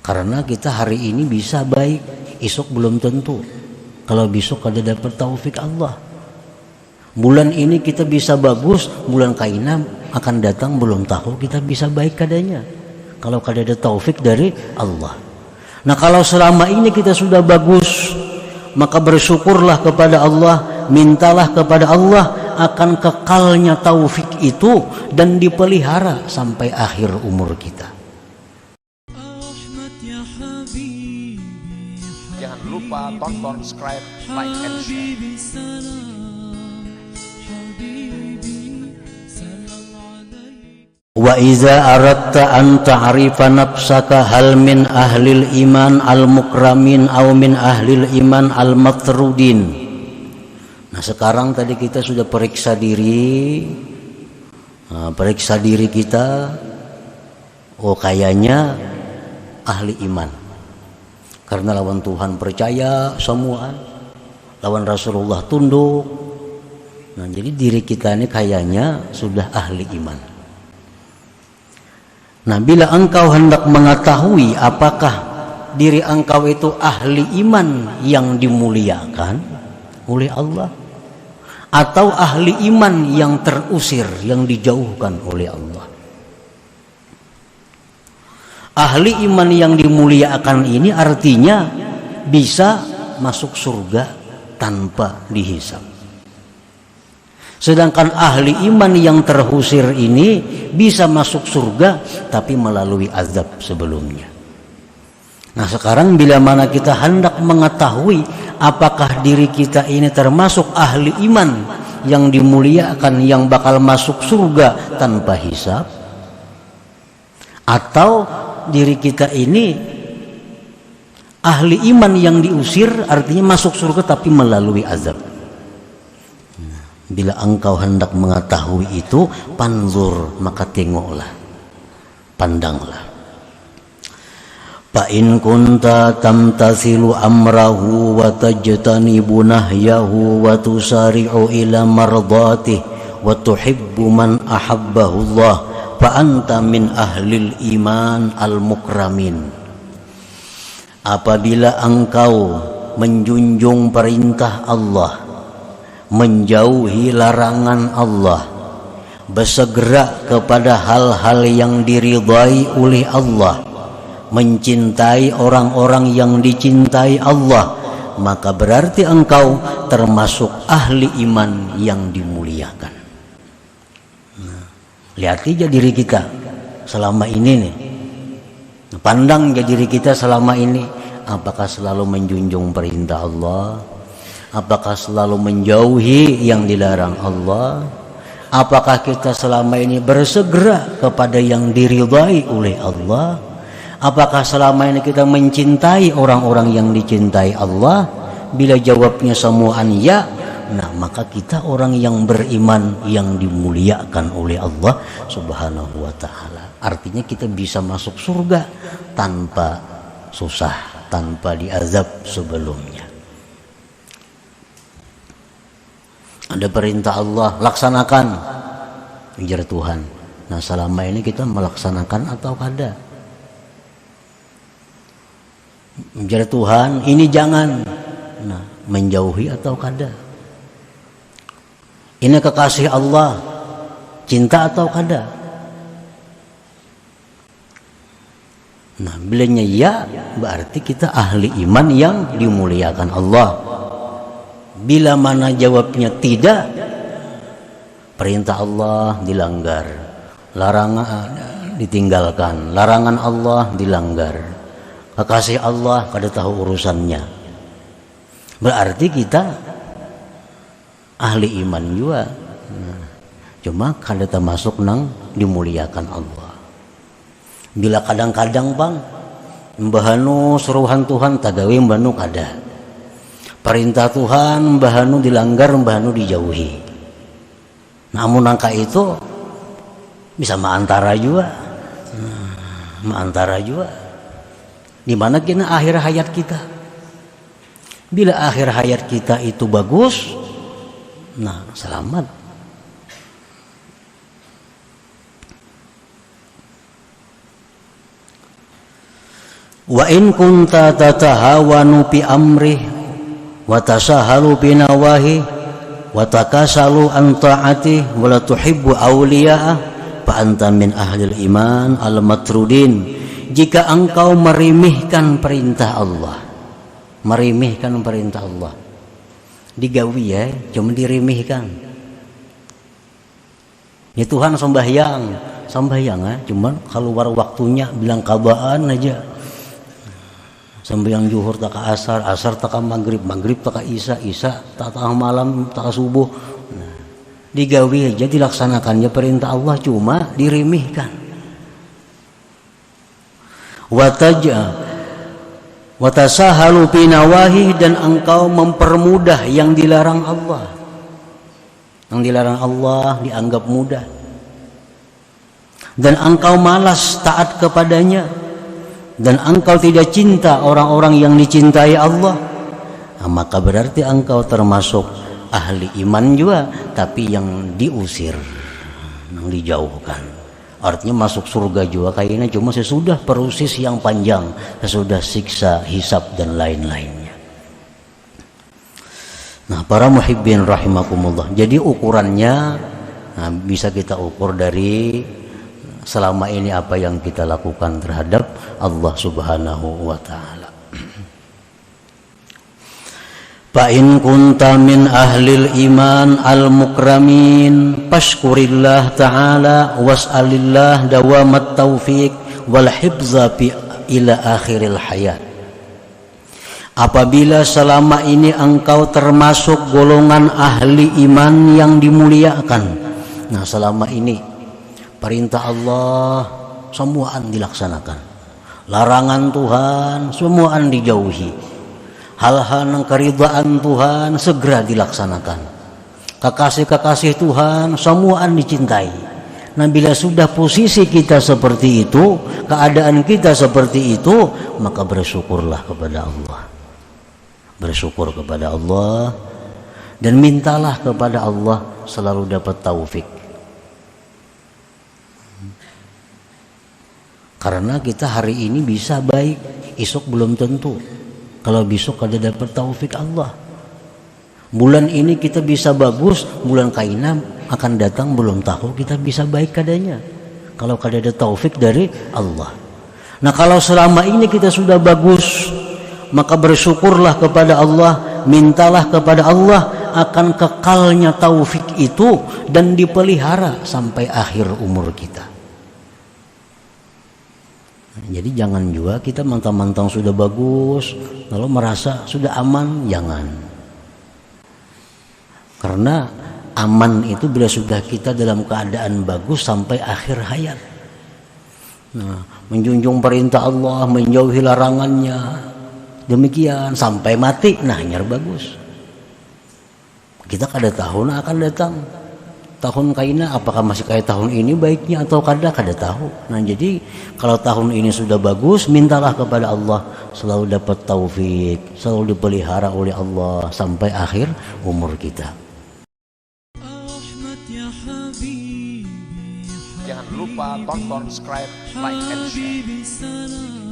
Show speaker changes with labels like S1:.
S1: Karena kita hari ini bisa baik, esok belum tentu. Kalau besok ada dapat taufik Allah. Bulan ini kita bisa bagus, bulan kaina akan datang belum tahu kita bisa baik kadanya. Kalau ada taufik dari Allah. Nah kalau selama ini kita sudah bagus, maka bersyukurlah kepada Allah, mintalah kepada Allah akan kekalnya taufik itu dan dipelihara sampai akhir umur kita.
S2: Jangan lupa tonton, subscribe, like, and share.
S1: Wa iza aradta an ta'rifa nafsaka hal min ahlil iman al-mukramin aw min ahlil iman al-matrudin. Nah sekarang tadi kita sudah periksa diri. Periksa diri kita. Oh kayaknya ahli iman. Karena lawan Tuhan percaya semua, lawan Rasulullah tunduk. Nah jadi diri kita ini kayaknya sudah ahli iman. Nah bila engkau hendak mengetahui apakah diri engkau itu ahli iman yang dimuliakan oleh Allah, atau ahli iman yang terusir, yang dijauhkan oleh Allah. Ahli iman yang dimuliakan ini artinya bisa masuk surga tanpa dihisab. Sedangkan ahli iman yang terusir ini bisa masuk surga tapi melalui azab sebelumnya. Nah sekarang bila mana kita hendak mengetahui apakah diri kita ini termasuk ahli iman yang dimuliakan, yang bakal masuk surga tanpa hisab, atau diri kita ini ahli iman yang diusir, artinya masuk surga tapi melalui azab. Bila engkau hendak mengetahui itu, panzur, maka tengoklah, pandanglah. Fa in kunta tamtasilu amrahu wa tajtanibu nahyahu wa tusari'u ila mardatihi wa tuhibbu man ahabbahu Allah fa anta min ahlil iman al-mukramin. Apabila engkau menjunjung perintah Allah, menjauhi larangan Allah, bersegera kepada hal-hal yang diridhai oleh Allah, mencintai orang-orang yang dicintai Allah, maka berarti engkau termasuk ahli iman yang dimuliakan. Lihat aja diri kita selama ini nih, pandang aja diri kita selama ini, apakah selalu menjunjung perintah Allah, apakah selalu menjauhi yang dilarang Allah, apakah kita selama ini bersegera kepada yang diridhai oleh Allah, apakah selama ini kita mencintai orang-orang yang dicintai Allah. Bila jawabnya semuaan ya, nah maka kita orang yang beriman yang dimuliakan oleh Allah Subhanahu wa ta'ala. Artinya kita bisa masuk surga tanpa susah, tanpa diazab sebelumnya. Ada perintah Allah, laksanakan, ujar Tuhan. Nah selama ini kita melaksanakan atau kada? Ujar Tuhan, ini jangan. Nah menjauhi atau kada? Ini kekasih Allah, cinta atau kada? Nah bilanya ya, berarti kita ahli iman yang dimuliakan Allah. Bila mana jawabnya tidak, perintah Allah dilanggar, larangan ditinggalkan, larangan Allah dilanggar, kekasih Allah kada tahu urusannya, berarti kita ahli iman juga. Nah, cuma kada termasuk nang dimuliakan Allah. Bila kadang-kadang bang mbahanu seruhan Tuhan tagawe mbahanu kada, perintah Tuhan mbahanu dilanggar, mbahanu dijauhi. Namun angka itu bisa maantara juga, maantara juga. Di mana kena akhir hayat kita? Bila akhir hayat kita itu bagus, nah selamat. Wa in kunta tatahawanu bi amrih wa tasahalu bi nawahi wa takasalu an ta'ati wa la tuhibbu awliya'ah fa anta min ahlil iman al-matrudin. Jika engkau meremehkan perintah Allah, meremehkan perintah Allah, digawi ya, cuma diremehkan. Ya Tuhan sembahyang ya, cuman keluar waktunya bilang kabaan aja. Sembahyang zuhur tak ke asar, asar tak ke maghrib, maghrib tak ke isya, isya tak ke malam, tak ke subuh. Nah, digawi aja, dilaksanakannya perintah Allah, cuma diremehkan. Watasahalu fi nawahi, dan engkau mempermudah yang dilarang Allah. Yang dilarang Allah dianggap mudah. Dan engkau malas taat kepadanya. Dan engkau tidak cinta orang-orang yang dicintai Allah, nah, maka berarti engkau termasuk ahli iman juga, tapi yang diusir, yang dijauhkan. Artinya masuk surga juga kayaknya, cuma sesudah proses yang panjang, sesudah siksa, hisab dan lain-lainnya. Nah, para muhibbin rahimakumullah, jadi ukurannya bisa kita ukur dari selama ini apa yang kita lakukan terhadap Allah Subhanahu wa ta'ala. Fa in kunta min ahlil iman al-mukramin fashkurillah ta'ala was'alillah dawamat taufiq wal hifza ila akhiril hayat. Apabila selama ini engkau termasuk golongan ahli iman yang dimuliakan, nah selama ini perintah Allah semuaan dilaksanakan, larangan Tuhan semuaan dijauhi, hal-hal yang keridhaan Tuhan segera dilaksanakan, kekasih-kekasih Tuhan semuaan dicintai. Nah, bila sudah posisi kita seperti itu, keadaan kita seperti itu, maka bersyukurlah kepada Allah, bersyukur kepada Allah, dan mintalah kepada Allah selalu dapat taufik. Karena kita hari ini bisa baik, esok belum tentu. Kalau besok ada dapat taufik Allah. Bulan ini kita bisa bagus, bulan kaina akan datang belum tahu kita bisa baik kadanya. Kalau kada ada taufik dari Allah. Nah, kalau selama ini kita sudah bagus, maka bersyukurlah kepada Allah, mintalah kepada Allah akan kekalnya taufik itu dan dipelihara sampai akhir umur kita. Jadi jangan juga kita mantang-mantang sudah bagus lalu merasa sudah aman, jangan. Karena aman itu bila sudah kita dalam keadaan bagus sampai akhir hayat. Nah, menjunjung perintah Allah, menjauhi larangannya, demikian sampai mati, nah nyar bagus. Kita kada tahu nah akan datang tahun kaina, apakah masih kayak tahun ini baiknya atau kada tahu. Nah, jadi kalau tahun ini sudah bagus, mintalah kepada Allah selalu dapat taufik, selalu dipelihara oleh Allah sampai akhir umur kita.
S2: Jangan lupa tonton, subscribe, like, and share.